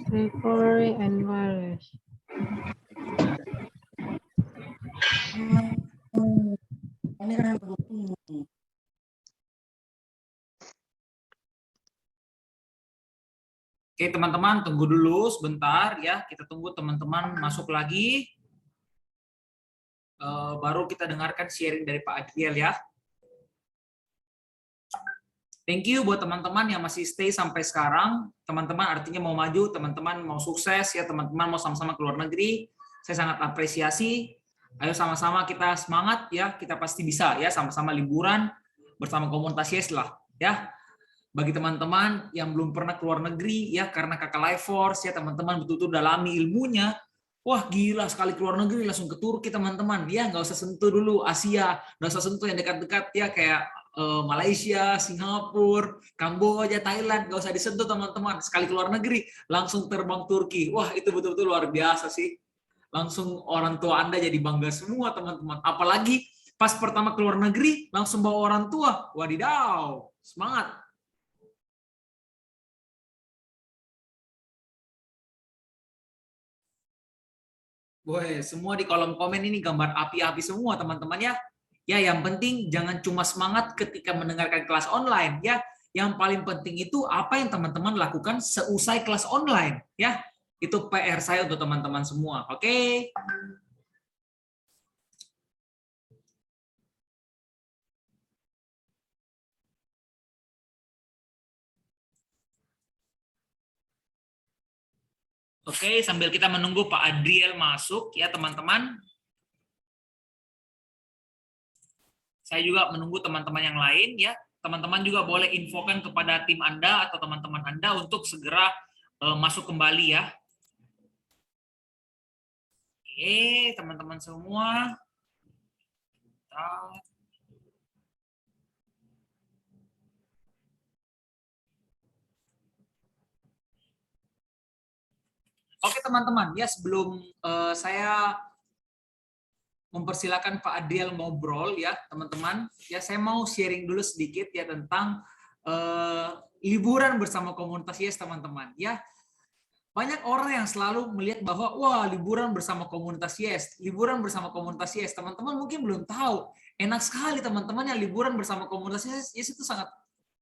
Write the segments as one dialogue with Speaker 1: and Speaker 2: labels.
Speaker 1: Recovery and virus.
Speaker 2: Oke, teman-teman, tunggu dulu sebentar ya. Kita tunggu teman-teman masuk lagi. Baru kita dengarkan sharing dari Pak Adriel ya. Thank you buat teman-teman yang masih stay sampai sekarang. Teman-teman artinya mau maju, teman-teman mau sukses ya, teman-teman mau sama-sama ke luar negeri. Saya sangat apresiasi. Ayo sama-sama kita semangat ya, kita pasti bisa ya, sama-sama liburan bersama komunitas Yes lah ya. Bagi teman-teman yang belum pernah keluar negeri ya, karena Kakak Life Force ya, teman-teman betul-betul dalami ilmunya. Wah gila, sekali keluar negeri langsung ke Turki teman-teman ya, nggak usah sentuh dulu Asia, nggak usah sentuh yang dekat-dekat ya, kayak Malaysia, Singapura, Kamboja, Thailand, nggak usah disentuh teman-teman. Sekali keluar negeri langsung terbang Turki. Wah itu betul-betul luar biasa sih. Langsung orang tua Anda jadi bangga semua teman-teman. Apalagi pas pertama keluar negeri langsung bawa orang tua. Wadidaw, semangat. Boy, semua di kolom komen ini gambar api-api semua teman-teman ya. Ya, yang penting jangan cuma semangat ketika mendengarkan kelas online ya. Yang paling penting itu apa yang teman-teman lakukan seusai kelas online ya. Itu PR saya untuk teman-teman semua. Oke. Oke, sambil kita menunggu Pak Adriel masuk ya teman-teman. Saya juga menunggu teman-teman yang lain ya. Teman-teman juga boleh infokan kepada tim Anda atau teman-teman Anda untuk segera masuk kembali ya. Oke, teman-teman semua. Oke teman-teman, ya sebelum saya mempersilakan Pak Adriel ngobrol ya teman-teman, ya saya mau sharing dulu sedikit ya tentang liburan bersama komunitas Yes teman-teman. Ya banyak orang yang selalu melihat bahwa wah liburan bersama komunitas Yes, liburan bersama komunitas Yes. Teman-teman mungkin belum tahu, enak sekali teman-teman yang liburan bersama komunitas Yes itu sangat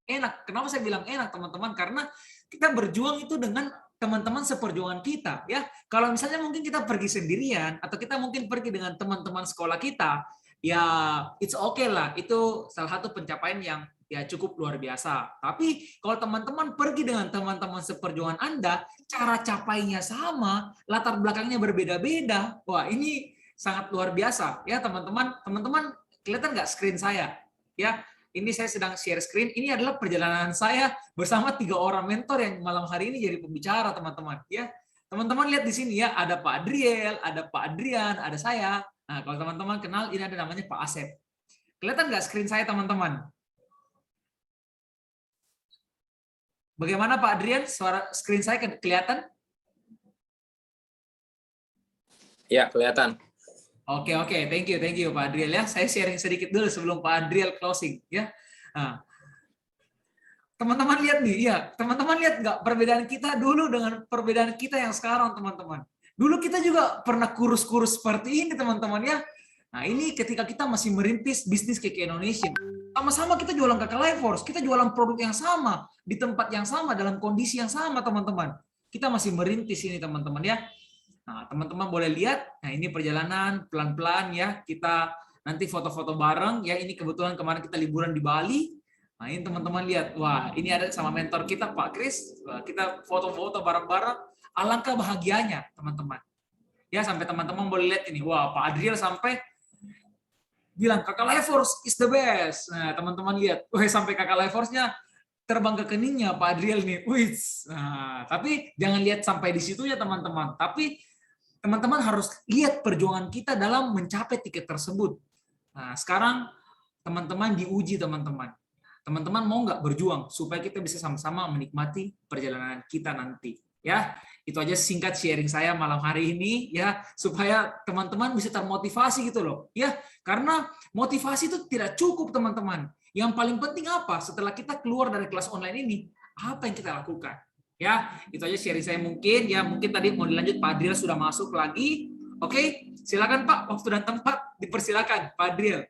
Speaker 2: enak. Kenapa saya bilang enak teman-teman? Karena kita berjuang itu dengan teman-teman seperjuangan kita ya. Kalau misalnya mungkin kita pergi sendirian atau kita mungkin pergi dengan teman-teman sekolah kita, ya it's okay lah. Itu salah satu pencapaian yang ya cukup luar biasa. Tapi kalau teman-teman pergi dengan teman-teman seperjuangan Anda, cara capainya sama, latar belakangnya berbeda-beda. Wah, ini sangat luar biasa ya teman-teman. Teman-teman kelihatan nggak screen saya? Ya, ini saya sedang share screen. Ini adalah perjalanan saya bersama 3 orang mentor yang malam hari ini jadi pembicara, teman-teman. Ya, teman-teman lihat di sini ya, ada Pak Adriel, ada Pak Adrian, ada saya. Nah, kalau teman-teman kenal, ini ada namanya Pak Asep. Kelihatan nggak screen saya, teman-teman? Bagaimana Pak Adrian? Suara screen saya kelihatan?
Speaker 3: Ya, kelihatan.
Speaker 2: Oke, thank you Pak Adriel ya. Saya sharing sedikit dulu sebelum Pak Adriel closing ya. Nah, teman-teman lihat nih, ya teman-teman lihat nggak perbedaan kita dulu dengan perbedaan kita yang sekarang teman-teman. Dulu kita juga pernah kurus-kurus seperti ini teman-teman ya. Nah ini ketika kita masih merintis bisnis KK Indonesia, sama-sama kita jualan Kakak Life Force, kita jualan produk yang sama, di tempat yang sama, dalam kondisi yang sama teman-teman. Kita masih merintis ini teman-teman ya. Nah, teman-teman boleh lihat, nah ini perjalanan pelan-pelan ya, kita nanti foto-foto bareng ya, ini kebetulan kemarin kita liburan di Bali. Nah, ini teman-teman lihat, wah ini ada sama mentor kita Pak Kris, kita foto-foto bareng-bareng, alangkah bahagianya teman-teman. Ya, sampai teman-teman boleh lihat ini, wah Pak Adriel sampai bilang Kakak Life Force is the best. Nah, teman-teman lihat, wah sampai Kakak Life Force-nya terbang ke keningnya Pak Adriel nih. Wih. Nah, tapi jangan lihat sampai di situ ya teman-teman. Tapi teman-teman harus lihat perjuangan kita dalam mencapai tiket tersebut. Nah, sekarang teman-teman diuji teman-teman. Teman-teman mau nggak berjuang supaya kita bisa sama-sama menikmati perjalanan kita nanti. Ya, itu aja singkat sharing saya malam hari ini ya, supaya teman-teman bisa termotivasi gitu loh. Ya, karena motivasi itu tidak cukup teman-teman. Yang paling penting apa? Setelah kita keluar dari kelas online ini, apa yang kita lakukan? Ya, itu aja sharing saya mungkin. Ya, mungkin tadi mau dilanjut Pak Adriel sudah masuk lagi. Oke, silakan Pak, waktu dan tempat dipersilakan Pak Adriel.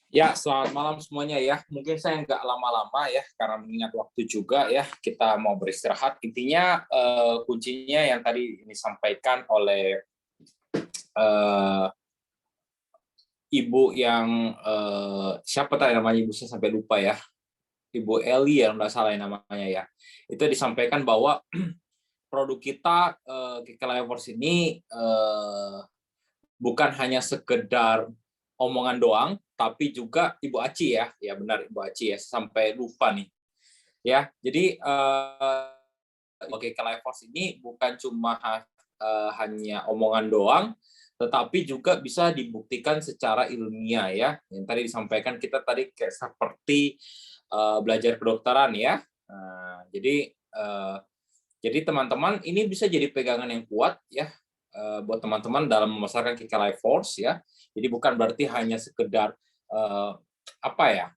Speaker 3: Ya, selamat malam semuanya ya. Mungkin saya nggak lama-lama ya, karena mengingat waktu juga ya, kita mau beristirahat. Intinya kuncinya yang tadi disampaikan oleh Ibu yang siapa tadi namanya, Ibu saya sampai lupa ya. Ibu Eli ya, nggak salah namanya ya. Itu disampaikan bahwa produk kita Kikalivers ini bukan hanya sekedar omongan doang, tapi juga Ibu Aci ya, ya benar Ibu Aci ya, sampai lupa nih, ya. Jadi Kikalivers ini bukan cuma hanya omongan doang, tetapi juga bisa dibuktikan secara ilmiah ya. Yang tadi disampaikan kita tadi kayak seperti belajar kedokteran ya. Jadi teman-teman ini bisa jadi pegangan yang kuat ya buat teman-teman dalam memasarkan Kikalivers ya. Jadi bukan berarti hanya sekedar apa ya?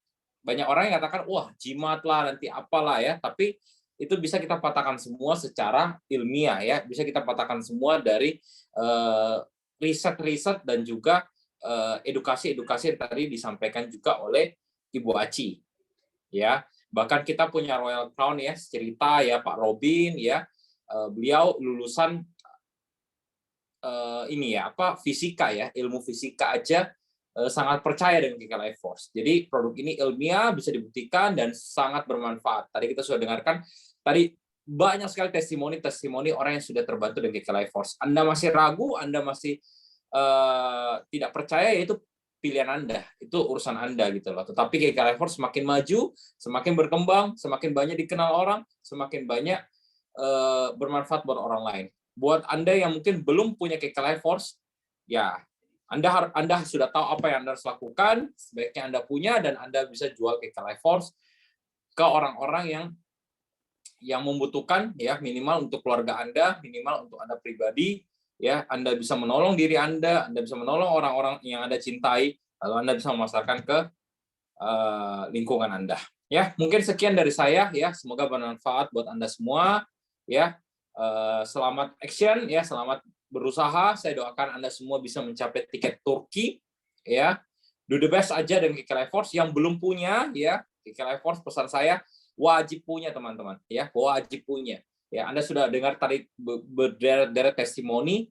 Speaker 3: Banyak orang yang katakan wah jimat lah nanti apalah ya, tapi itu bisa kita patahkan semua secara ilmiah ya. Bisa kita patahkan semua dari riset-riset dan juga edukasi-edukasi yang tadi disampaikan juga oleh Ibu Aci ya. Bahkan kita punya Royal Crown ya, cerita ya Pak Robin ya, beliau lulusan ini ya fisika ya, ilmu fisika aja sangat percaya dengan Kikalivers. Jadi produk ini ilmiah, bisa dibuktikan dan sangat bermanfaat. Tadi kita sudah dengarkan tadi banyak sekali testimoni orang yang sudah terbantu dengan Kikalivers. Anda masih ragu, Anda masih tidak percaya, yaitu pilihan Anda, itu urusan Anda gitu loh. Tetapi Kikalivers semakin maju, semakin berkembang, semakin banyak dikenal orang, semakin banyak bermanfaat buat orang lain. Buat Anda yang mungkin belum punya Kikalivers, ya Anda sudah tahu apa yang Anda harus lakukan, sebaiknya Anda punya dan Anda bisa jual Kikalivers ke orang-orang yang membutuhkan ya, minimal untuk keluarga Anda, minimal untuk Anda pribadi. Ya, Anda bisa menolong diri Anda bisa menolong orang-orang yang Anda cintai, lalu Anda bisa memasarkan ke lingkungan Anda. Ya, mungkin sekian dari saya ya, semoga bermanfaat buat Anda semua ya. Selamat action ya, selamat berusaha. Saya doakan Anda semua bisa mencapai tiket Turki ya. Do the best aja dengan Kikalivers. Yang belum punya ya, Kikalivers pesan saya wajib punya teman-teman ya, wajib punya. Ya, Anda sudah dengar tadi berderet-deret testimoni,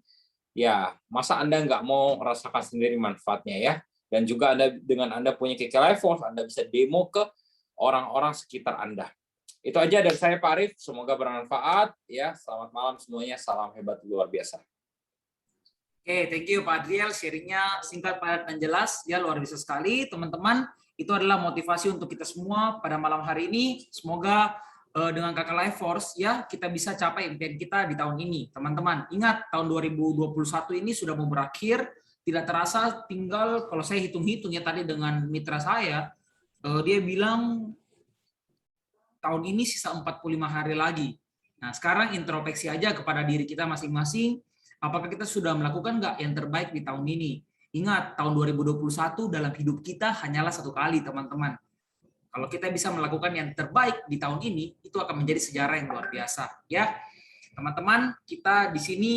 Speaker 3: ya masa Anda nggak mau merasakan sendiri manfaatnya ya. Dan juga dengan Anda punya Kikalivers, Anda bisa demo ke orang-orang sekitar Anda. Itu aja dari saya Pak Arif, semoga bermanfaat ya. Selamat malam semuanya, salam hebat luar biasa.
Speaker 2: Oke, thank you Pak Adriel, sharingnya singkat, padat, dan jelas ya, luar biasa sekali teman-teman. Itu adalah motivasi untuk kita semua pada malam hari ini. Semoga dengan Kikalivers ya kita bisa capai impian kita di tahun ini. Teman-teman, ingat tahun 2021 ini sudah mau berakhir, tidak terasa tinggal, kalau saya hitung-hitung ya tadi dengan mitra saya, dia bilang tahun ini sisa 45 hari lagi. Nah, sekarang introspeksi aja kepada diri kita masing-masing, apakah kita sudah melakukan nggak yang terbaik di tahun ini? Ingat, tahun 2021 dalam hidup kita hanyalah satu kali, teman-teman. Kalau kita bisa melakukan yang terbaik di tahun ini, itu akan menjadi sejarah yang luar biasa, ya. Teman-teman, kita di sini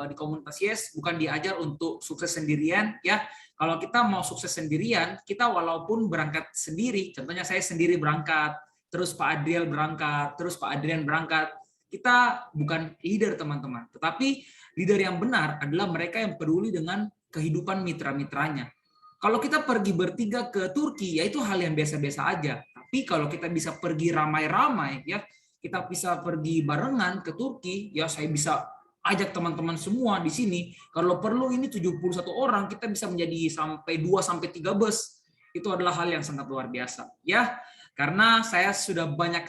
Speaker 2: di komunitas Yes bukan diajar untuk sukses sendirian, ya. Kalau kita mau sukses sendirian, kita walaupun berangkat sendiri, contohnya saya sendiri berangkat, terus Pak Adriel berangkat, terus Pak Adrian berangkat, kita bukan leader, teman-teman. Tetapi leader yang benar adalah mereka yang peduli dengan kehidupan mitra-mitranya. Kalau kita pergi bertiga ke Turki, ya itu hal yang biasa-biasa aja. Tapi kalau kita bisa pergi ramai-ramai, ya kita bisa pergi barengan ke Turki, ya saya bisa ajak teman-teman semua di sini. Kalau perlu ini 71 orang, kita bisa menjadi sampai 2-3 bus. Itu adalah hal yang sangat luar biasa, ya. Karena saya sudah banyak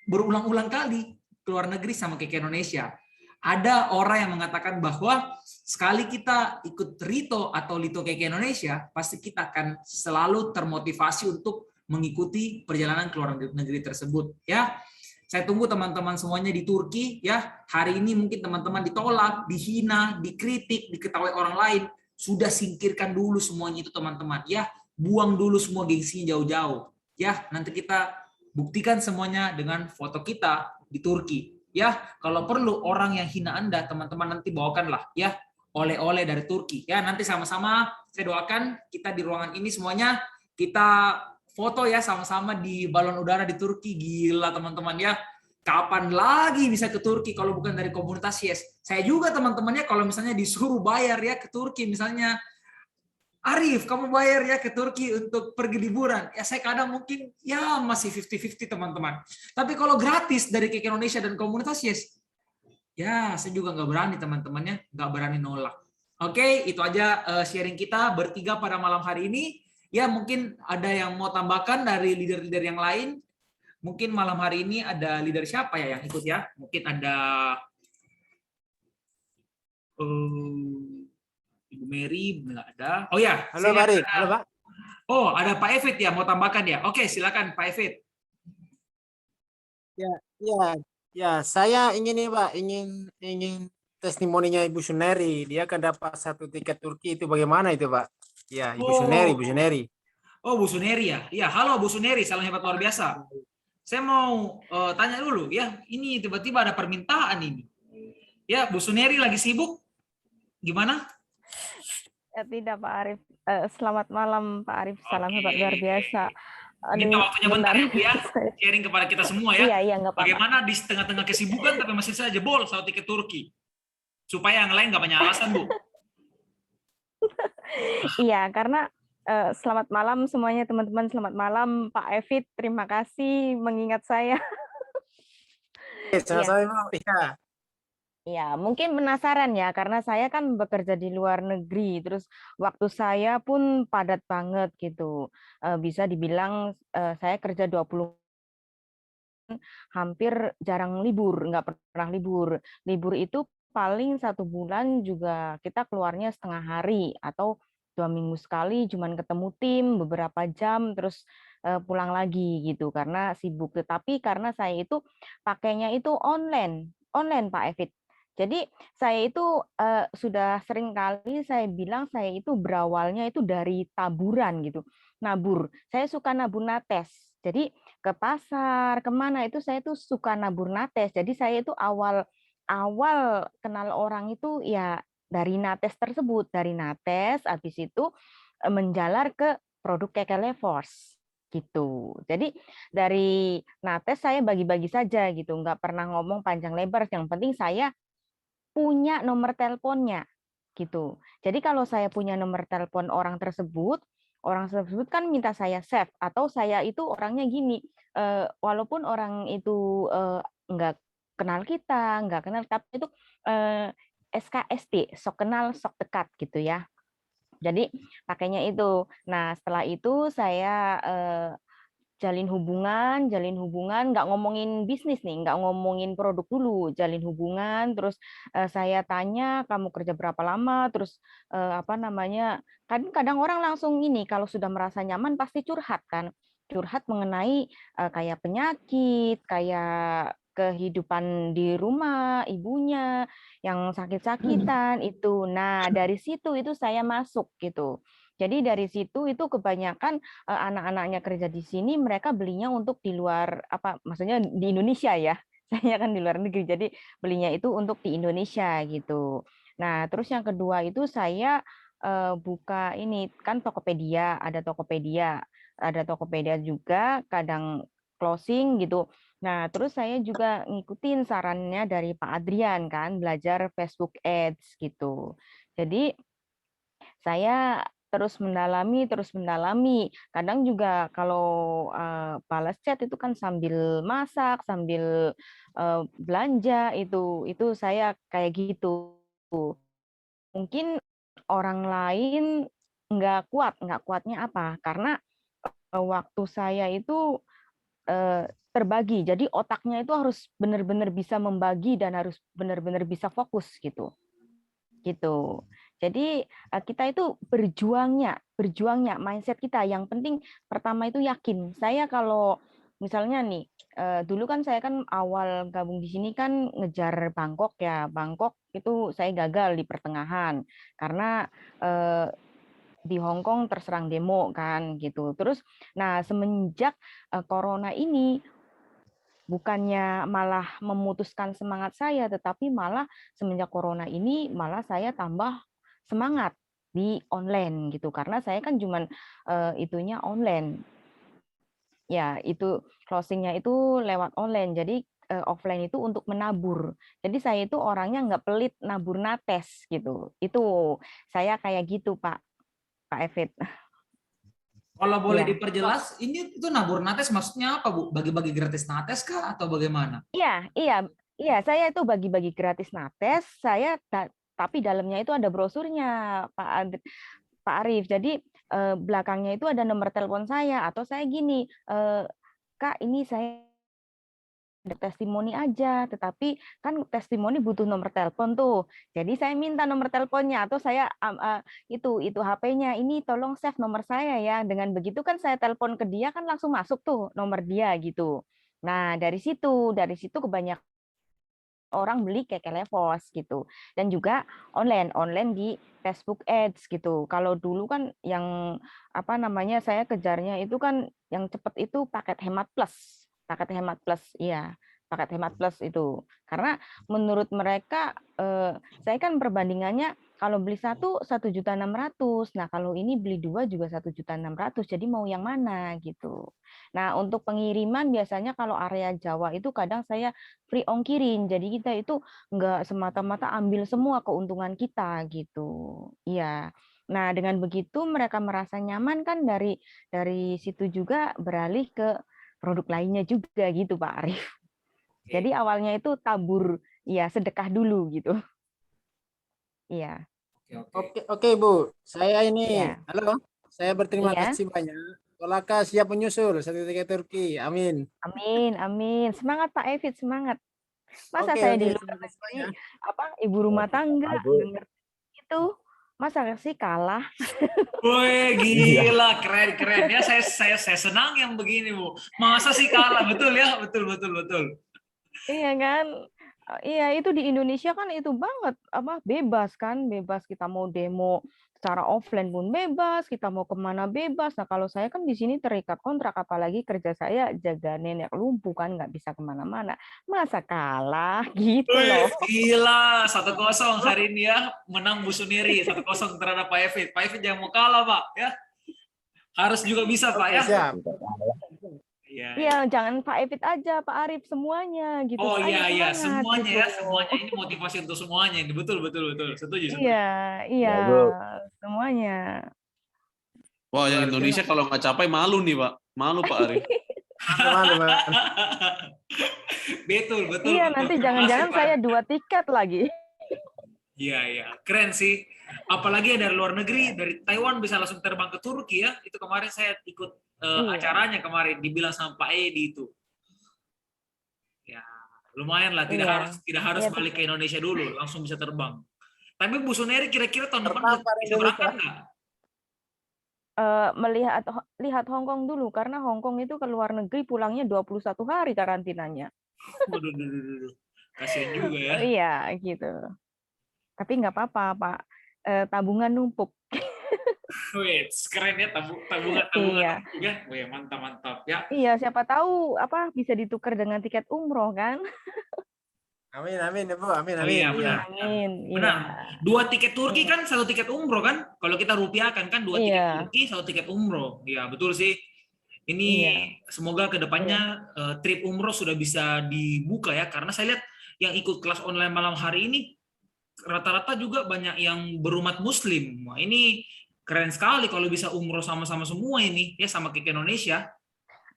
Speaker 2: berulang-ulang kali ke luar negeri sama ke Indonesia. Ada orang yang mengatakan bahwa sekali kita ikut Rito atau Lito Keke Indonesia, pasti kita akan selalu termotivasi untuk mengikuti perjalanan ke luar negeri tersebut. Ya, saya tunggu teman-teman semuanya di Turki. Ya, hari ini mungkin teman-teman ditolak, dihina, dikritik, diketahui orang lain. Sudah singkirkan dulu semuanya itu teman-teman. Ya, buang dulu semua gengsinya jauh-jauh. Ya, nanti kita Buktikan semuanya dengan foto kita di Turki. Ya, kalau perlu orang yang hina Anda, teman-teman nanti bawakanlah ya oleh-oleh dari Turki. Ya, nanti sama-sama saya doakan kita di ruangan ini semuanya kita foto ya sama-sama di balon udara di Turki. Gila teman-teman ya. Kapan lagi bisa ke Turki kalau bukan dari komunitas Yes? Saya juga teman-temannya kalau misalnya disuruh bayar ya ke Turki misalnya Arif, kamu bayar ya ke Turki untuk pergi liburan. Ya saya kadang mungkin ya masih 50-50 teman-teman. Tapi kalau gratis dari Kek Indonesia dan komunitas Yes, ya saya juga nggak berani teman-temannya, nggak berani nolak. Oke, itu aja sharing kita bertiga pada malam hari ini. Ya mungkin ada yang mau tambahkan dari leader-leader yang lain. Mungkin malam hari ini ada leader siapa ya yang ikut ya? Mungkin ada Ibu Mary, nggak ada. Oh ya,
Speaker 4: Halo
Speaker 2: saya
Speaker 4: Pak
Speaker 2: lihat
Speaker 4: Arif,
Speaker 2: ada.
Speaker 4: halo Pak.
Speaker 2: Oh, ada Pak Evit ya, mau tambahkan ya? Oke, silakan Pak Evit.
Speaker 4: Ya, ya, ya, saya ingin nih Pak, ingin testimoninya Ibu Suneri. Dia akan dapat 1 tiket Turki itu bagaimana itu Pak? Ya, Ibu Suneri, Ibu
Speaker 2: Oh,
Speaker 4: Suneri.
Speaker 2: oh Bu Suneri ya. Iya, halo Bu Suneri, salam hebat luar biasa. Saya mau tanya dulu ya, ini tiba-tiba ada permintaan ini. Ya, Bu Suneri lagi sibuk? Gimana?
Speaker 1: Ya, tidak Pak Arif. Selamat malam Pak Arif. Salam hebat
Speaker 2: Oke.
Speaker 1: luar biasa.
Speaker 2: Minta
Speaker 1: Aduh,
Speaker 2: waktunya bentar
Speaker 1: bentar.
Speaker 2: ya Bu ya. Sharing kepada kita semua ya.
Speaker 1: Iya, iya, nggak apa-apa.
Speaker 2: Bagaimana di tengah-tengah kesibukan tapi masih saja jebol 1 tiket Turki. Supaya yang lain nggak banyak alasan Bu.
Speaker 1: Iya, karena selamat malam semuanya teman-teman. Selamat malam Pak Evit. Terima kasih mengingat saya.
Speaker 4: Oke,
Speaker 1: Iya.
Speaker 4: sama-sama Pak. Ya.
Speaker 1: Ya, mungkin penasaran ya, karena saya kan bekerja di luar negeri, terus waktu saya pun padat banget gitu. Bisa dibilang saya kerja 20, hampir jarang libur, nggak pernah libur. Libur itu paling 1 bulan juga kita keluarnya setengah hari atau 2 minggu sekali, cuman ketemu tim beberapa jam, terus pulang lagi gitu karena sibuk. Tetapi karena saya itu pakainya itu online, online Pak Evit. Jadi saya itu sudah sering kali saya bilang saya itu berawalnya itu dari taburan gitu, nabur. Saya suka nabur nates. Jadi ke pasar, kemana itu saya tuh suka nabur nates. Jadi saya itu awal kenal orang itu ya dari nates tersebut, dari nates, habis itu menjalar ke produk Kekele Force gitu. Jadi dari nates saya bagi-bagi saja gitu, nggak pernah ngomong panjang lebar. Yang penting saya punya nomor teleponnya gitu. Jadi kalau saya punya nomor telepon orang tersebut kan minta saya save atau saya itu orangnya gini, walaupun orang itu nggak kenal kita, nggak kenal tapi itu SKSD, sok kenal sok dekat gitu ya. Jadi pakainya itu. Nah setelah itu saya jalin hubungan, nggak ngomongin bisnis nih, nggak ngomongin produk dulu, jalin hubungan, terus saya tanya kamu kerja berapa lama, terus apa namanya, kadang orang langsung ini kalau sudah merasa nyaman pasti curhat kan, curhat mengenai kayak penyakit, kayak kehidupan di rumah ibunya yang sakit-sakitan itu. Nah dari situ itu saya masuk gitu. Jadi dari situ itu kebanyakan anak-anaknya kerja di sini mereka belinya untuk di luar apa maksudnya di Indonesia ya. Saya kan di luar negeri jadi belinya itu untuk di Indonesia gitu. Nah, terus yang kedua itu saya buka ini kan Tokopedia, ada Tokopedia juga kadang closing gitu. Nah, terus saya juga ngikutin sarannya dari Pak Adrian kan belajar Facebook Ads gitu. Jadi saya terus mendalami. Kadang juga kalau balas chat itu kan sambil masak, sambil belanja itu saya kayak gitu. Mungkin orang lain nggak kuatnya apa? Karena waktu saya itu terbagi. Jadi otaknya itu harus benar-benar bisa membagi dan harus benar-benar bisa fokus gitu. Gitu. Jadi kita itu berjuangnya mindset kita. Yang penting pertama itu yakin. Saya kalau misalnya nih dulu kan saya kan awal gabung di sini kan ngejar Bangkok ya. Bangkok itu saya gagal di pertengahan karena di Hong Kong terserang demo kan gitu. Terus, nah semenjak corona ini bukannya malah memutuskan semangat saya, tetapi malah semenjak corona ini malah saya tambah semangat di online gitu. Karena saya kan cuman itunya online. Ya, itu closingnya itu lewat online. Jadi offline itu untuk menabur. Jadi saya itu orangnya nggak pelit nabur nates gitu. Itu saya kayak gitu Pak Evit.
Speaker 2: Kalau boleh
Speaker 1: Iya.
Speaker 2: diperjelas, ini itu nabur nates maksudnya apa, Bu? Bagi-bagi gratis nates kah atau bagaimana?
Speaker 1: Iya, iya, iya. Saya itu bagi-bagi gratis nates. Tapi dalamnya itu ada brosurnya, Pak Arif. Jadi belakangnya itu ada nomor telepon saya atau saya gini, Kak, ini saya ada testimoni aja, tetapi kan testimoni butuh nomor telepon tuh. Jadi saya minta nomor teleponnya atau saya itu HP-nya ini tolong save nomor saya ya. Dengan begitu kan saya telepon ke dia kan langsung masuk tuh nomor dia gitu. Nah, dari situ kebanyakan orang beli Kekelevos gitu. Dan juga online di Facebook Ads gitu. Kalau dulu kan yang apa namanya saya kejarnya itu kan yang cepat itu paket hemat plus. Paket hemat plus, iya. Paket hemat plus itu. Karena menurut mereka saya kan perbandingannya kalau beli 1.600.000. Nah, kalau ini beli 2 juga 1.600.000. Jadi mau yang mana gitu. Nah, untuk pengiriman biasanya kalau area Jawa itu kadang saya free ongkirin. Jadi kita itu nggak semata-mata ambil semua keuntungan kita gitu. Iya. Nah, dengan begitu mereka merasa nyaman kan dari situ juga beralih ke produk lainnya juga gitu Pak Arif. Jadi awalnya itu tabur, ya sedekah dulu gitu. Iya.
Speaker 2: Oke.
Speaker 4: Oke Bu, saya ini,
Speaker 1: Iya.
Speaker 4: halo, saya berterima
Speaker 1: Iya.
Speaker 4: kasih banyak. Kolaka siap menyusul satu tiket Turki, amin.
Speaker 1: Amin, amin. Semangat Pak Evit, semangat. Masa
Speaker 4: Oke,
Speaker 1: saya
Speaker 4: oke,
Speaker 1: di luar
Speaker 4: terima kasih
Speaker 1: negeri,
Speaker 4: banyak.
Speaker 1: apa ibu rumah tangga nggak ngerti itu, masa sih kalah?
Speaker 2: Woi, gila, keren ya. Saya senang yang begini, Bu. Masa sih kalah, betul ya? Betul, betul, betul.
Speaker 1: Iya kan? Iya itu di Indonesia kan itu banget apa bebas kan, bebas kita mau demo secara offline pun bebas, kita mau kemana bebas. Nah kalau saya kan di sini terikat kontrak, apalagi kerja saya jaga nenek lumpuh kan nggak bisa kemana-mana. Masa kalah gitu
Speaker 2: Wih,
Speaker 1: loh.
Speaker 2: gila, 1-0 hari ini ya, menang Bu Suneri 1-0 terhadap Pak Evit. Pak Evit jangan mau kalah, Pak, ya. Harus juga bisa, Pak,
Speaker 4: Oke,
Speaker 2: ya.
Speaker 4: siap.
Speaker 2: Iya,
Speaker 1: Iya
Speaker 2: iya.
Speaker 1: jangan Pak Evit aja, Pak Arif semuanya gitu.
Speaker 2: Oh
Speaker 1: Ayo
Speaker 2: iya, iya,
Speaker 1: semangat
Speaker 2: semuanya
Speaker 1: gitu.
Speaker 2: ya, semuanya ini motivasi untuk semuanya ini. Betul, betul, betul. Setuju,
Speaker 1: Iya,
Speaker 2: setuju.
Speaker 1: iya semuanya.
Speaker 5: Wah, yang
Speaker 4: Luar
Speaker 5: Indonesia
Speaker 4: biasa.
Speaker 5: kalau nggak capai malu nih, Pak. Malu, Pak Arif.
Speaker 4: Malu, malu, malu.
Speaker 2: Betul, betul,
Speaker 1: Iya
Speaker 2: betul.
Speaker 1: nanti
Speaker 2: Terima kasih,
Speaker 1: jangan-jangan
Speaker 2: Pak.
Speaker 1: saya 2 tiket lagi.
Speaker 2: Iya, iya. Keren sih. Apalagi dari luar negeri, dari Taiwan bisa langsung terbang ke Turki ya. Itu kemarin saya ikut
Speaker 1: Iya.
Speaker 2: acaranya kemarin, dibilang sama Pak Edi itu. Ya, lumayan lah. Tidak
Speaker 1: Iya.
Speaker 2: harus
Speaker 1: Iya,
Speaker 2: balik ke Indonesia dulu, langsung bisa terbang. Tapi Bu Suneri kira-kira tahun depan
Speaker 4: Tertampar
Speaker 2: bisa
Speaker 4: Indonesia.
Speaker 2: berangkat nggak?
Speaker 1: lihat Hong Kong dulu karena Hong Kong itu ke luar negeri pulangnya 21 hari karantinanya.
Speaker 2: Waduh, duh, duh, duh. Kasian juga ya.
Speaker 1: Oh, iya gitu. Tapi nggak apa-apa Pak. Tabungan numpuk.
Speaker 2: Wait, keren ya tabungan
Speaker 1: Iya.
Speaker 2: numpuk ya. Wih, mantap mantap ya.
Speaker 1: Iya, siapa tahu apa bisa ditukar dengan tiket umroh kan?
Speaker 4: Amin, amin, ya Bu, amin,
Speaker 2: Oh
Speaker 4: amin.
Speaker 2: iya benar.
Speaker 1: Amin. Iya.
Speaker 2: Benar. 2 tiket Turki
Speaker 1: Iya.
Speaker 2: kan 1 tiket umroh kan? Kalau kita rupiahkan kan 2 tiket
Speaker 1: Iya.
Speaker 2: Turki 1 tiket umroh. Iya betul sih. Ini
Speaker 1: Iya.
Speaker 2: semoga kedepannya trip umroh sudah bisa dibuka ya. Karena saya lihat yang ikut kelas online malam hari ini rata-rata juga banyak yang berumat Muslim. Wah, ini keren sekali kalau bisa umroh sama-sama semua ini ya sama kayak Indonesia.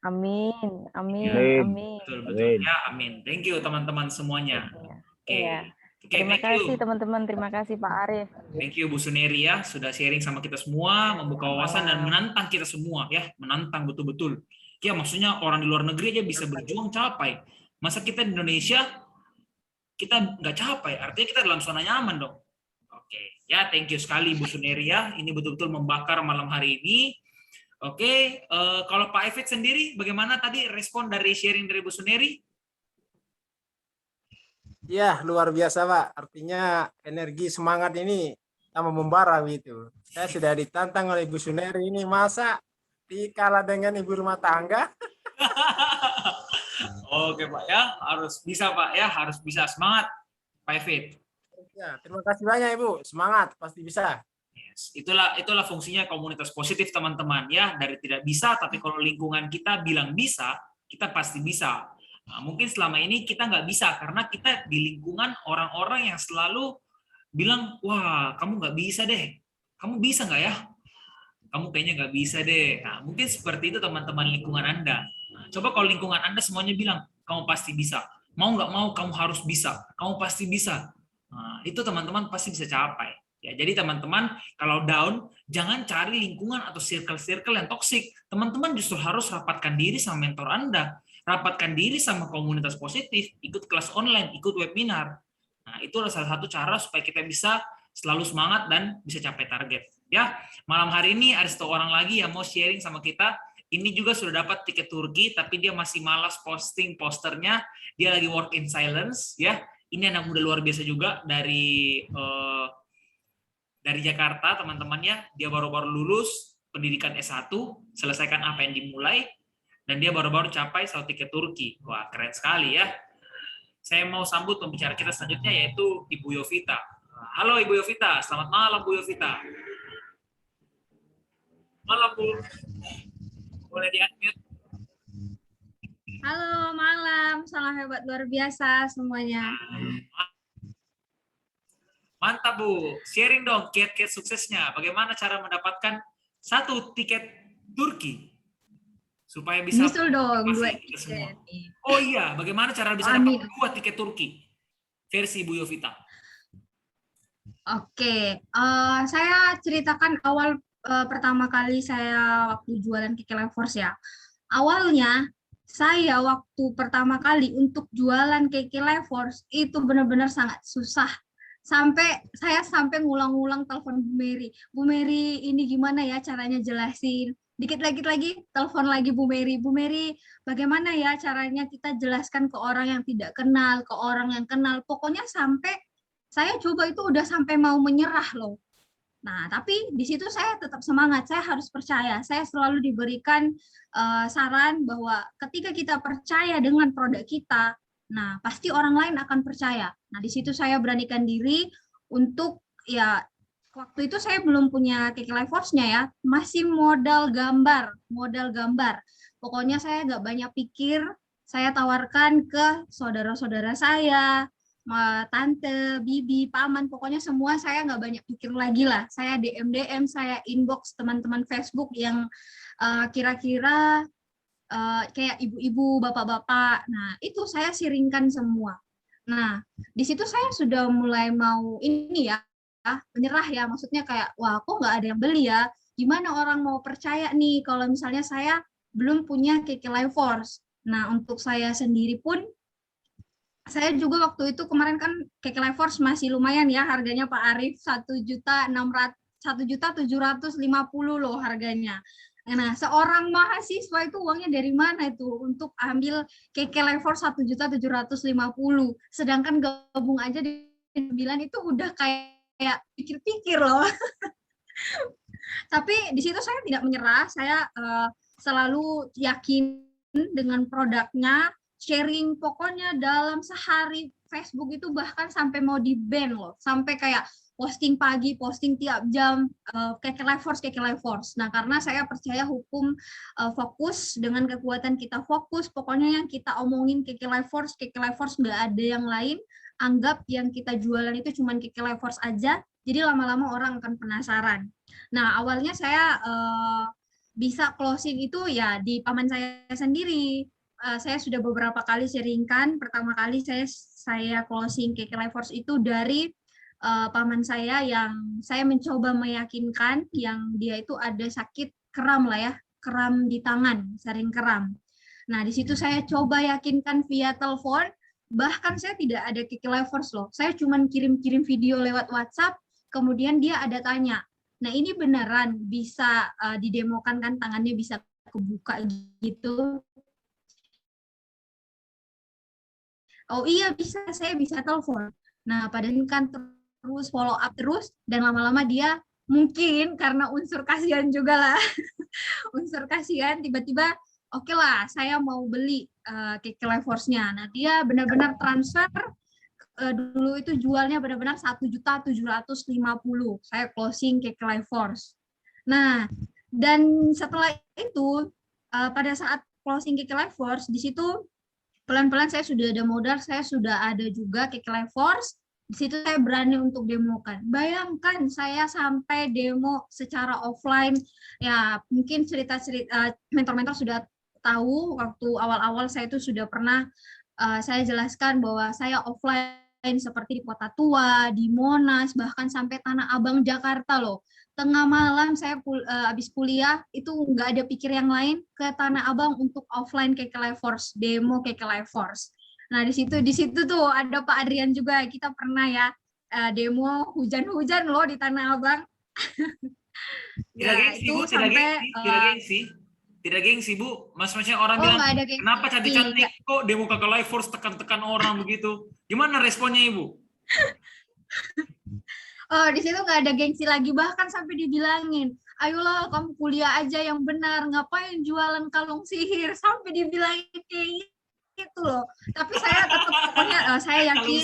Speaker 1: Amin. Amin.
Speaker 2: Ya,
Speaker 1: Amin.
Speaker 2: betul betul. Ya, amin. Thank you teman-teman semuanya.
Speaker 1: Iya.
Speaker 2: Oke.
Speaker 1: Iya.
Speaker 2: Oke,
Speaker 1: Terima
Speaker 2: thank you.
Speaker 1: kasih teman-teman. Terima kasih Pak Arif.
Speaker 2: Thank you Bu Suneri ya sudah sharing sama kita semua, membuka wawasan dan menantang kita semua ya, menantang betul-betul. Ya maksudnya orang di luar negeri aja bisa berjuang capai. Masa kita di Indonesia kita nggak capai? Artinya kita dalam zona nyaman dong. Oke, ya thank you sekali Bu Suneri ya. Ini betul-betul membakar malam hari ini. Oke, kalau Pak Evit sendiri bagaimana tadi respon dari sharing dari Bu Suneri?
Speaker 4: Ya, luar biasa Pak. Artinya energi semangat ini sama membara gitu. Saya sudah ditantang oleh Ibu Suneri ini, masa dikalah dengan ibu rumah tangga?
Speaker 2: Oke Pak ya, harus bisa Pak ya, harus bisa, semangat Pak Evit.
Speaker 4: Ya, terima kasih banyak Ibu, semangat, pasti bisa.
Speaker 2: Yes. Itulah fungsinya komunitas positif teman-teman ya, dari tidak bisa tapi kalau lingkungan kita bilang bisa, kita pasti bisa. Nah, mungkin selama ini kita nggak bisa karena kita di lingkungan orang-orang yang selalu bilang, wah kamu nggak bisa deh, kamu bisa nggak ya? Kamu kayaknya nggak bisa deh. Nah, mungkin seperti itu teman-teman lingkungan Anda. Nah, coba kalau lingkungan Anda semuanya bilang, kamu pasti bisa. Mau nggak mau, kamu harus bisa. Kamu pasti bisa. Nah, itu teman-teman pasti bisa capai. Ya, jadi teman-teman kalau down, jangan cari lingkungan atau circle-circle yang toksik. Teman-teman justru harus rapatkan diri sama mentor Anda. Rapatkan diri sama komunitas positif, ikut kelas online, ikut webinar. Nah, itu adalah salah satu cara supaya kita bisa selalu semangat dan bisa capai target. Ya, malam hari ini ada satu orang lagi yang mau sharing sama kita. Ini juga sudah dapat tiket Turki, tapi dia masih malas posting posternya. Dia lagi work in silence, ya. Ini anak muda luar biasa juga dari Jakarta, teman-temannya. Dia baru-baru lulus pendidikan S1, selesaikan apa yang dimulai, dan dia baru-baru capai satu tiket Turki. Wah, keren sekali ya. Saya mau sambut pembicara kita selanjutnya, yaitu Ibu Yovita. Halo Ibu Yovita, selamat malam Bu Yovita. Malam Bu, boleh di-unmute.
Speaker 6: Halo, malam. Salam hebat luar biasa semuanya.
Speaker 2: Mantap Bu, sharing dong kiat-kiat suksesnya. Bagaimana cara mendapatkan satu tiket Turki supaya bisa
Speaker 6: Nyusul dong
Speaker 2: motivasi
Speaker 6: 2
Speaker 2: kita semua.
Speaker 6: tiket.
Speaker 2: Oh iya, bagaimana cara bisa
Speaker 6: Amin.
Speaker 2: dapat 2 tiket Turki versi Bu Yovita?
Speaker 6: Oke, saya ceritakan awal pertama kali saya waktu jualan Kiki Levers ya. Awalnya saya waktu pertama kali untuk jualan Kiki Levers itu benar-benar sangat susah. Saya sampai ngulang-ngulang telepon Bu Mary. Bu Mary, ini gimana ya caranya jelasin? Dikit lagi telepon lagi Bu Mary. Bu Mary, bagaimana ya caranya kita jelaskan ke orang yang tidak kenal, ke orang yang kenal. Pokoknya sampai saya coba itu udah sampai mau menyerah loh. Nah, tapi di situ saya tetap semangat. Saya harus percaya. Saya selalu diberikan saran bahwa ketika kita percaya dengan produk kita, nah pasti orang lain akan percaya. Nah, di situ saya beranikan diri untuk ya waktu itu saya belum punya Kiki Levers-nya ya, masih modal gambar. Pokoknya saya nggak banyak pikir, saya tawarkan ke saudara-saudara saya, tante, bibi, paman, pokoknya semua saya nggak banyak pikir lagi lah. Saya DM, saya inbox teman-teman Facebook yang kira-kira kayak ibu-ibu, bapak-bapak. Nah, itu saya sharingkan semua. Nah, di situ saya sudah mulai mau ini ya, menyerah ya. Maksudnya kayak, wah kok nggak ada yang beli ya? Gimana orang mau percaya nih kalau misalnya saya belum punya Kiki Levers. Nah, untuk saya sendiri pun saya juga waktu itu kemarin kan Kiki Levers masih lumayan ya harganya Pak Arief 1.750.000 loh harganya. Nah, seorang mahasiswa itu uangnya dari mana itu untuk ambil Kiki Levers 1.750.000, sedangkan gabung aja di 9 itu udah kayak pikir-pikir loh. Tapi di situ saya tidak menyerah, saya selalu yakin dengan produknya, sharing pokoknya dalam sehari Facebook itu bahkan sampai mau di-ban loh, sampai kayak posting pagi, posting tiap jam, Kiki Levers. Nah, karena saya percaya hukum fokus, dengan kekuatan kita fokus, pokoknya yang kita omongin Kiki Levers, nggak ada yang lain, anggap yang kita jualan itu cuma Kiki Levers aja, jadi lama-lama orang akan penasaran. Nah, awalnya saya bisa closing itu ya di paman saya sendiri. Saya sudah beberapa kali sharingkan. Pertama kali saya closing Kiki Levers itu dari paman saya yang saya mencoba meyakinkan, yang dia itu ada sakit kram lah ya, kram di tangan, sering kram. Nah, di situ saya coba yakinkan via telepon, bahkan saya tidak ada Kiki Levers loh. Saya cuma kirim-kirim video lewat WhatsApp, kemudian dia ada tanya, nah ini beneran bisa didemokan kan, tangannya bisa kebuka gitu. Oh iya bisa, saya bisa telepon. Nah, padahal kan terus, follow up terus, dan lama-lama dia mungkin karena unsur kasihan juga lah, unsur kasihan tiba-tiba oke lah saya mau beli Keke Life Force-nya. Nah dia benar-benar transfer dulu itu jualnya benar-benar 1.750.000. Saya closing Keke Life Force. Nah dan setelah itu pada saat closing Keke Life Force di situ pelan-pelan saya sudah ada modal, saya sudah ada juga Keke Life Force. Di situ saya berani untuk demokan. Bayangkan saya sampai demo secara offline. Ya, mungkin cerita-cerita mentor-mentor sudah tahu waktu awal-awal saya itu sudah pernah saya jelaskan bahwa saya offline seperti di Kota Tua, di Monas, bahkan sampai Tanah Abang Jakarta loh. Tengah malam saya habis kuliah itu nggak ada pikir yang lain ke Tanah Abang untuk offline Keke Life Force, demo Keke Life Force. Nah di situ tuh ada Pak Adrian juga, kita pernah ya demo hujan-hujan loh di Tanah Abang.
Speaker 2: Tidak gengsi Bu, tidak gengsi Bu. Maksudnya orang bilang kenapa cantik-cantik kok demo Keke Life Force tekan-tekan orang begitu. Gimana responnya Ibu?
Speaker 6: Oh, di situ nggak ada gengsi lagi, bahkan sampai dibilangin, ayolah kamu kuliah aja yang benar, ngapain jualan kalung sihir, sampai dibilangin kayak gitu loh. Tapi saya tetap pokoknya saya yakin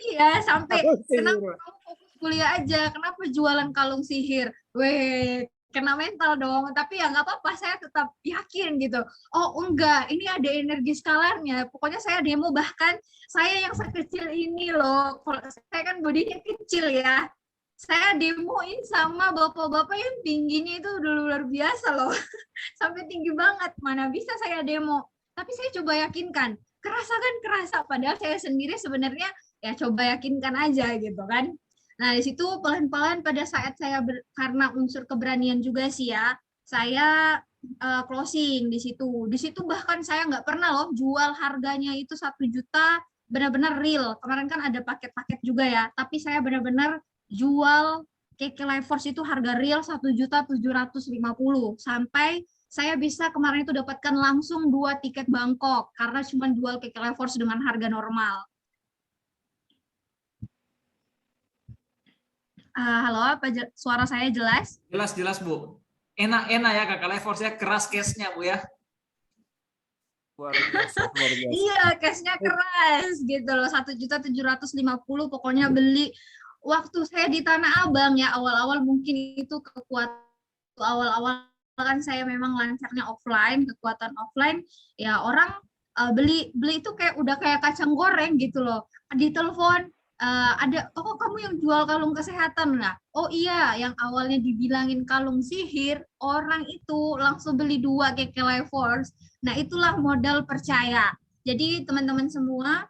Speaker 6: iya sampai kenapa kamu fokus kuliah aja, kenapa jualan kalung sihir, weh kena mental dong. Tapi ya nggak apa-apa, saya tetap yakin gitu. Oh enggak, ini ada energi skalarnya. Pokoknya saya demo, bahkan saya yang sekecil ini loh, saya kan bodinya kecil ya, saya demoin sama bapak-bapak yang tingginya itu udah luar biasa loh. Sampai tinggi banget, mana bisa saya demo. Tapi saya coba yakinkan, kerasa, padahal saya sendiri sebenarnya ya coba yakinkan aja gitu kan. Nah di situ pelan-pelan pada saat saya karena unsur keberanian juga sih ya, saya closing di situ. Di situ bahkan saya nggak pernah loh jual harganya itu 1 juta, benar-benar real. Kemarin kan ada paket-paket juga ya, tapi saya benar-benar jual Keke Life Force itu harga real 1.750.000 sampai saya bisa kemarin itu dapatkan langsung 2 tiket Bangkok karena cuma jual Keke Life Force dengan harga normal. Halo, apa suara saya jelas?
Speaker 2: Jelas Bu. Enak-enak ya Keke Life Force ya, keras case-nya Bu ya.
Speaker 4: Luar biasa.
Speaker 6: Iya, case-nya keras gitu loh, 1.750.000 pokoknya beli. Waktu saya di Tanah Abang ya, awal-awal mungkin itu kekuatan awal-awal kan saya memang lancarnya offline, kekuatan offline ya orang beli itu kayak udah kayak kacang goreng gitu loh. Di telepon ada, oh kamu yang jual kalung kesehatan lah. Oh iya, yang awalnya dibilangin kalung sihir, orang itu langsung beli 2 Keke Life Force. Nah itulah modal percaya. Jadi teman-teman semua,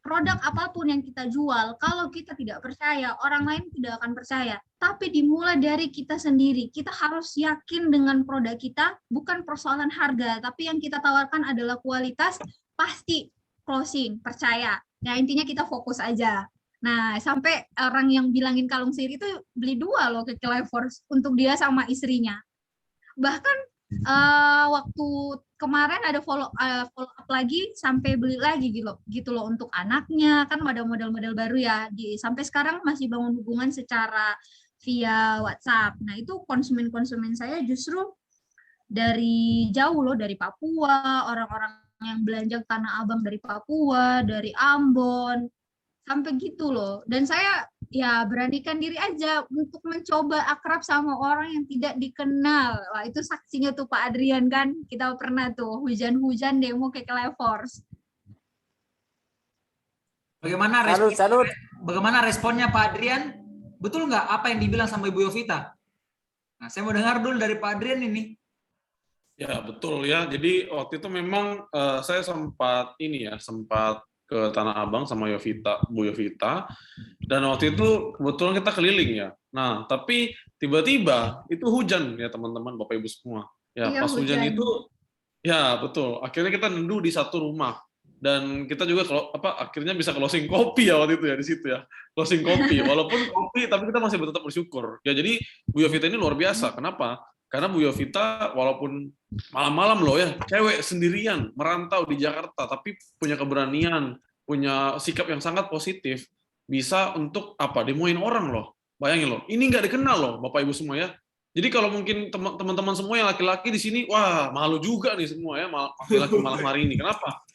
Speaker 6: produk apapun yang kita jual, kalau kita tidak percaya, orang lain tidak akan percaya. Tapi dimulai dari kita sendiri. Kita harus yakin dengan produk kita, bukan persoalan harga, tapi yang kita tawarkan adalah kualitas, pasti closing, percaya. Nah, intinya kita fokus aja. Nah, sampai orang yang bilangin kalung sihir itu beli 2 loh Keke Life Force untuk dia sama istrinya. Bahkan waktu kemarin ada follow up lagi sampai beli lagi gitu loh untuk anaknya, kan ada model-model baru ya, sampai sekarang masih bangun hubungan secara via WhatsApp. Nah itu konsumen saya justru dari jauh loh, dari Papua, orang-orang yang belanja Tanah Abang dari Papua, dari Ambon, sampai gitu loh. Dan saya ya beranikan diri aja untuk mencoba akrab sama orang yang tidak dikenal. Wah, itu saksinya tuh Pak Adrian kan, kita pernah tuh hujan-hujan demo Keke Life Force.
Speaker 2: Bagaimana responnya Pak Adrian? Betul nggak apa yang dibilang sama Ibu Yovita? Nah, saya mau dengar dulu dari Pak Adrian ini.
Speaker 5: Ya betul ya. Jadi waktu itu memang saya sempat ke Tanah Abang sama Bu Yovita, dan waktu itu kebetulan kita keliling ya. Nah, tapi tiba-tiba itu hujan ya teman-teman, Bapak Ibu semua. Ya, iya, pas hujan itu, ya betul. Akhirnya kita neduh di satu rumah, dan kita juga akhirnya bisa closing kopi ya waktu itu ya di situ ya, closing kopi. Walaupun kopi, tapi kita masih tetap bersyukur. Ya jadi Bu Yovita ini luar biasa. Kenapa? Karena Bu Yovita walaupun malam-malam loh ya, cewek sendirian merantau di Jakarta, tapi punya keberanian, punya sikap yang sangat positif, bisa untuk apa? Demoin orang loh. Bayangin loh, ini nggak dikenal loh Bapak Ibu semua ya. Jadi kalau mungkin teman-teman semua yang laki-laki di sini, wah malu juga nih semua ya, laki-laki malam hari ini. Kenapa?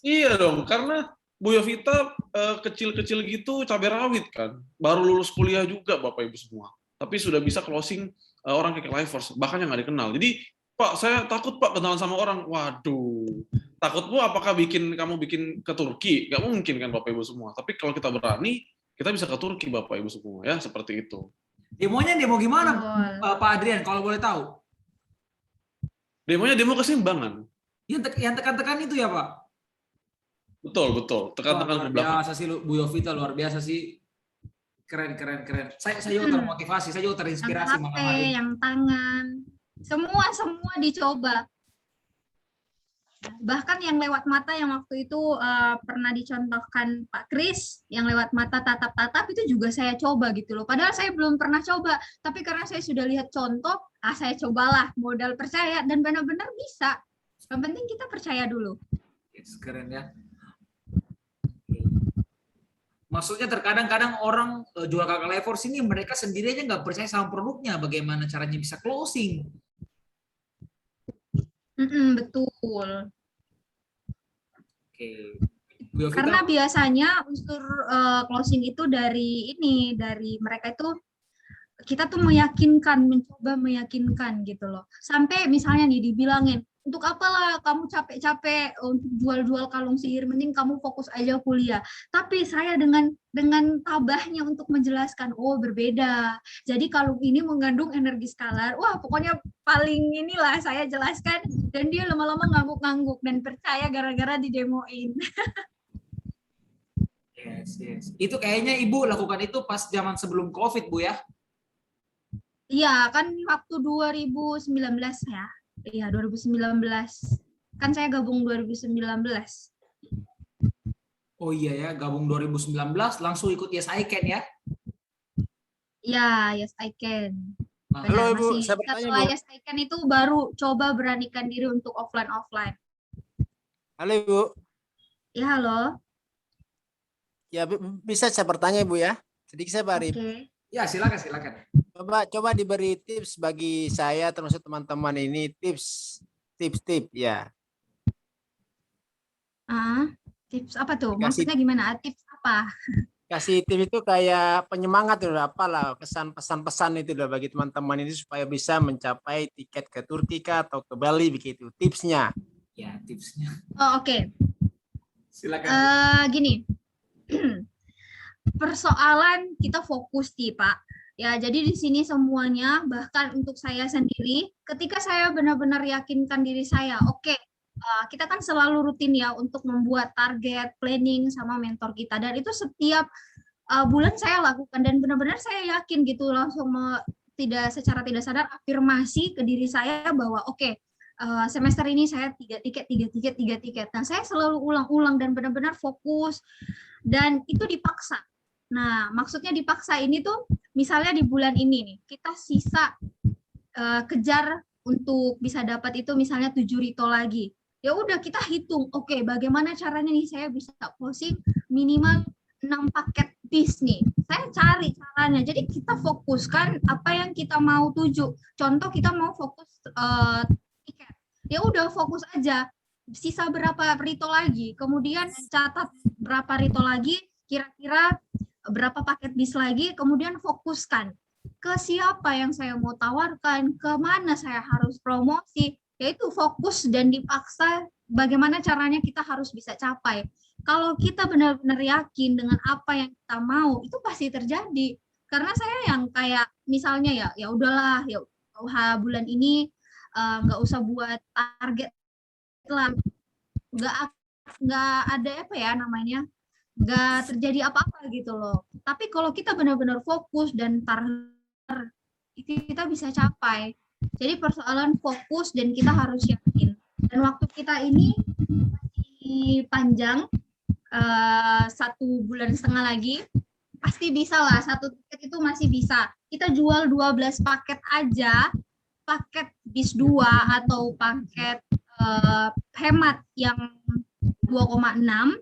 Speaker 5: Iya dong, karena Bu Yovita kecil-kecil gitu cabai rawit kan, baru lulus kuliah juga Bapak Ibu semua, tapi sudah bisa closing orang kayak Lifeforce, bahkan yang nggak dikenal. Jadi Pak, saya takut Pak kenalan sama orang. Waduh, takut Bu apakah kamu bikin ke Turki? Nggak mungkin kan Bapak Ibu semua. Tapi kalau kita berani, kita bisa ke Turki Bapak Ibu semua ya, seperti itu.
Speaker 2: Demonya demo gimana,
Speaker 6: Betul.
Speaker 2: Pak Adrian, kalau boleh tahu?
Speaker 5: Demonya demo keseimbangan.
Speaker 2: Yang tekan-tekan itu ya, Pak?
Speaker 5: Betul. Tekan-tekan ke
Speaker 2: Luar
Speaker 5: belakang.
Speaker 2: biasa sih Bu Yovita, luar biasa sih. Keren. Saya juga termotivasi, saya juga
Speaker 6: Yang
Speaker 2: terinspirasi
Speaker 6: HP,
Speaker 2: malam hari ini.
Speaker 6: yang tangan, semua dicoba. Bahkan yang lewat mata yang waktu itu pernah dicontohkan Pak Kris, yang lewat mata tatap-tatap itu juga saya coba gitu loh. Padahal saya belum pernah coba, tapi karena saya sudah lihat contoh, saya cobalah, modal percaya dan benar-benar bisa. Yang penting kita percaya dulu.
Speaker 2: Yes, keren ya. Maksudnya terkadang orang jual kakak Lifeforce ini mereka sendiri aja nggak percaya sama produknya, bagaimana caranya bisa closing.
Speaker 6: Betul.
Speaker 2: Oke. Bu Yovita,
Speaker 6: Karena biasanya unsur closing itu dari mereka itu kita tuh mencoba meyakinkan gitu loh. Sampai misalnya nih dibilangin, untuk apalah kamu capek-capek untuk jual-jual kalung sihir, mending kamu fokus aja kuliah. Tapi saya dengan tabahnya untuk menjelaskan, oh berbeda. Jadi kalung ini mengandung energi skalar. Wah, pokoknya paling inilah saya jelaskan dan dia lama-lama ngangguk-ngangguk dan percaya gara-gara didemoin.
Speaker 2: yes. Itu kayaknya Ibu lakukan itu pas zaman sebelum COVID, Bu ya?
Speaker 6: Iya, kan waktu 2019 ya. Iya, 2019. Kan saya gabung 2019.
Speaker 2: Oh iya ya, gabung 2019 langsung ikut Yes I Can ya?
Speaker 6: Ya, Yes I Can.
Speaker 2: Nah,
Speaker 6: Benar,
Speaker 4: Halo, Ibu,
Speaker 6: masih
Speaker 4: saya bertanya,
Speaker 6: setelah
Speaker 4: Bu.
Speaker 6: Yes I Can itu baru coba beranikan diri untuk offline.
Speaker 4: Halo Ibu,
Speaker 6: Ya, halo.
Speaker 4: ya bisa saya bertanya Ibu ya? Sedikit saya Arif.
Speaker 6: Oke.
Speaker 2: ya silakan.
Speaker 4: Coba diberi tips bagi saya termasuk teman-teman ini, tips ya.
Speaker 6: Tips apa tuh?
Speaker 4: Kasih-
Speaker 6: Maksudnya gimana? Tips apa?
Speaker 4: Kasih tips itu kayak penyemangat itu apalah pesan-pesan itu loh bagi teman-teman ini supaya bisa mencapai tiket ke Turki kah atau ke Bali begitu tipsnya.
Speaker 2: Ya, tipsnya.
Speaker 6: Oh, oke.
Speaker 2: Silakan.
Speaker 6: Gini. Persoalan kita fokus sih, Pak. Ya, jadi di sini semuanya, bahkan untuk saya sendiri, ketika saya benar-benar yakinkan diri saya, oke, kita kan selalu rutin ya untuk membuat target, planning sama mentor kita, dan itu setiap bulan saya lakukan dan benar-benar saya yakin gitu langsung secara tidak sadar afirmasi ke diri saya bahwa oke, semester ini saya 3 tiket. Nah, saya selalu ulang-ulang dan benar-benar fokus dan itu dipaksa. Nah, maksudnya dipaksa ini tuh misalnya di bulan ini nih, kita sisa kejar untuk bisa dapat itu misalnya 7 rito lagi. Ya udah kita hitung, oke, bagaimana caranya nih saya bisa closing minimal 6 paket bis nih. Saya cari caranya. Jadi kita fokuskan apa yang kita mau tuju. Contoh kita mau fokus tiket. Ya udah fokus aja. Sisa berapa rito lagi, kemudian catat berapa rito lagi, kira-kira berapa paket bis lagi, kemudian fokuskan ke siapa yang saya mau tawarkan, ke mana saya harus promosi, yaitu fokus dan dipaksa bagaimana caranya kita harus bisa capai. Kalau kita benar-benar yakin dengan apa yang kita mau, itu pasti terjadi. Karena saya yang kayak misalnya ya udahlah, ya bulan ini nggak usah buat target lah, nggak ada apa ya namanya, nggak terjadi apa-apa gitu loh. Tapi kalau kita benar-benar fokus dan kita bisa capai. Jadi persoalan fokus dan kita harus yakin. Dan waktu kita ini masih panjang, 1,5 bulan lagi, pasti bisa lah, 1 tiket itu masih bisa. Kita jual 12 paket aja, paket bis 2 atau paket hemat yang 2,6,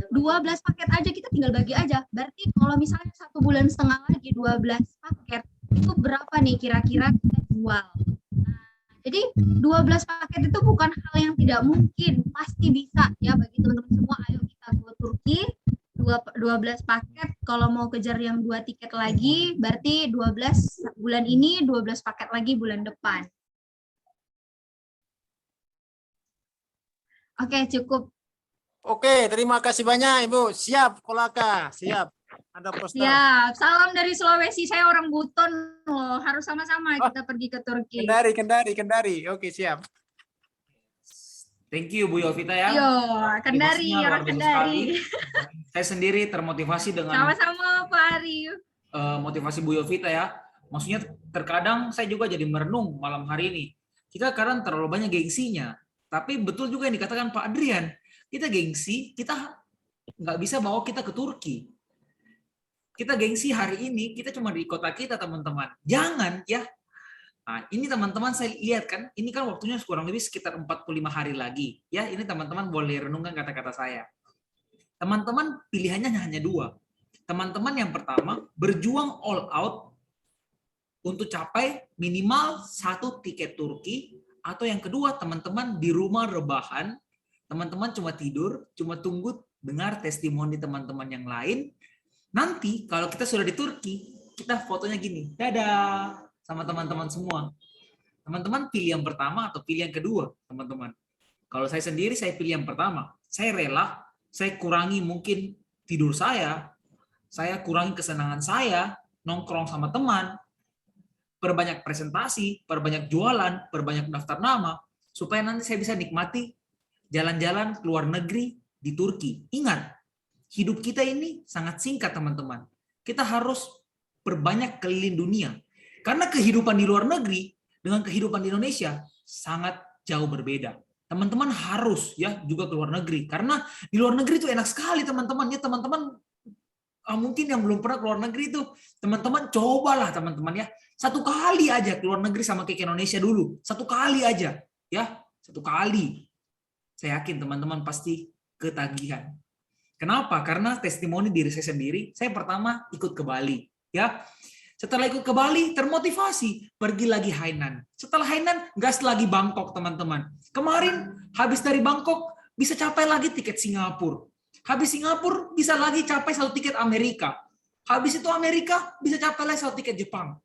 Speaker 6: 12 paket aja kita tinggal bagi aja. Berarti kalau misalnya 1 bulan setengah lagi 12 paket, itu berapa nih kira-kira kita jual? Nah, jadi 12 paket itu bukan hal yang tidak mungkin, pasti bisa ya bagi teman-teman semua. Ayo kita go Turki, 12 paket. Kalau mau kejar yang 2 tiket lagi, berarti 12 bulan ini, 12 paket lagi bulan depan. Oke, cukup.
Speaker 4: Oke, terima kasih banyak Ibu. Siap, Kolaka. Siap. Ada poster.
Speaker 6: Siap. Salam dari Sulawesi. Saya orang Buton loh. Harus sama-sama kita pergi ke Turki.
Speaker 4: Kendari. Oke, siap.
Speaker 2: Thank you Bu Yovita ya.
Speaker 6: Yo, Kendari,
Speaker 2: Motivasinya luar
Speaker 6: orang
Speaker 2: biasa
Speaker 6: Kendari.
Speaker 2: sekali. Saya sendiri termotivasi dengan
Speaker 6: Sama-sama Pak Ari.
Speaker 2: motivasi Bu Yovita ya. Maksudnya terkadang saya juga jadi merenung malam hari ini. Kita kadang terlalu banyak gengsinya. Tapi betul juga yang dikatakan Pak Adrian. Kita gengsi, kita nggak bisa bawa kita ke Turki. Kita gengsi hari ini, kita cuma di kota kita teman-teman. Jangan ya. Nah, ini teman-teman saya lihat kan, ini kan waktunya kurang lebih sekitar 45 hari lagi. Ya, ini teman-teman boleh renungkan kata-kata saya. Teman-teman pilihannya hanya 2. Teman-teman yang pertama, berjuang all out untuk capai minimal 1 tiket Turki. Atau yang kedua, teman-teman di rumah rebahan, teman-teman cuma tidur, cuma tunggu dengar testimoni teman-teman yang lain. Nanti kalau kita sudah di Turki, kita fotonya gini, dadah, sama teman-teman semua. Teman-teman pilih yang pertama atau pilih yang kedua, teman-teman. Kalau saya sendiri, saya pilih yang pertama. Saya rela, saya kurangi mungkin tidur saya kurangi kesenangan saya, nongkrong sama teman, perbanyak presentasi, perbanyak jualan, perbanyak daftar nama, supaya nanti saya bisa nikmati jalan-jalan ke luar negeri di Turki. Ingat, hidup kita ini sangat singkat, teman-teman. Kita harus perbanyak keliling dunia. Karena kehidupan di luar negeri dengan kehidupan di Indonesia sangat jauh berbeda. Teman-teman harus ya juga ke luar negeri. Karena di luar negeri itu enak sekali, teman-teman. Ya, teman-teman mungkin yang belum pernah ke luar negeri itu, teman-teman cobalah, teman-teman ya. 1 kali aja ke luar negeri sama kayak Indonesia dulu. 1 kali aja. Ya, 1 kali. Saya yakin teman-teman pasti ketagihan. Kenapa? Karena testimoni diri saya sendiri, saya pertama ikut ke Bali. Ya, setelah ikut ke Bali, termotivasi. Pergi lagi Hainan. Setelah Hainan, gas lagi Bangkok, teman-teman. Kemarin, habis dari Bangkok, bisa capai lagi tiket Singapura. Habis Singapura, bisa lagi capai 1 tiket Amerika. Habis itu Amerika, bisa capai lagi 1 tiket Jepang.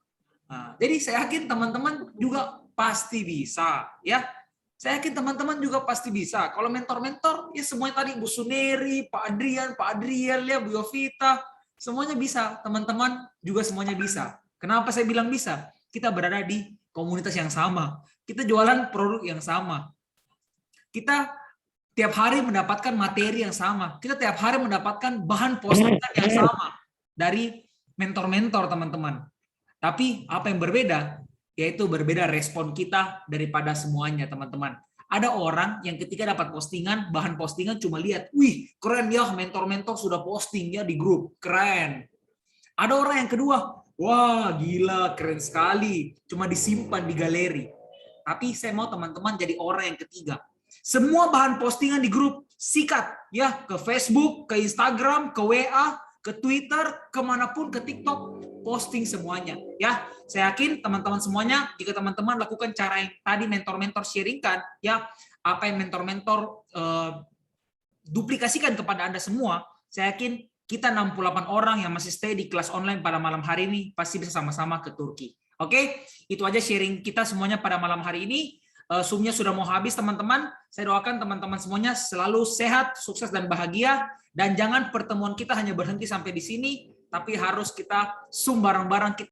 Speaker 2: Nah, jadi saya yakin teman-teman juga pasti bisa. Ya, saya yakin teman-teman juga pasti bisa. Kalau mentor-mentor, ya semuanya tadi, Bu Suneri, Pak Adriel, ya Bu Yovita, semuanya bisa. Teman-teman juga semuanya bisa. Kenapa saya bilang bisa? Kita berada di komunitas yang sama. Kita jualan produk yang sama. Kita tiap hari mendapatkan materi yang sama. Kita tiap hari mendapatkan bahan postingan yang sama dari mentor-mentor, teman-teman. Tapi apa yang berbeda? Yaitu berbeda respon kita daripada semuanya, teman-teman. Ada orang yang ketika dapat postingan, bahan postingan cuma lihat, wih keren ya mentor-mentor sudah posting ya di grup, keren. Ada orang yang kedua, wah gila keren sekali, cuma disimpan di galeri. Tapi saya mau teman-teman jadi orang yang ketiga. Semua bahan postingan di grup, sikat ya ke Facebook, ke Instagram, ke WA, ke Twitter, kemanapun, ke TikTok, posting semuanya. Ya, saya yakin teman-teman semuanya, jika teman-teman lakukan cara yang tadi mentor-mentor sharingkan, ya apa yang mentor-mentor duplikasikan kepada Anda semua, saya yakin kita 68 orang yang masih stay di kelas online pada malam hari ini pasti bisa sama-sama ke Turki. Oke, itu aja sharing kita semuanya pada malam hari ini. Zoom-nya sudah mau habis, teman-teman. Saya doakan teman-teman semuanya selalu sehat, sukses, dan bahagia. Dan jangan pertemuan kita hanya berhenti sampai di sini, tapi harus kita Zoom bareng-bareng.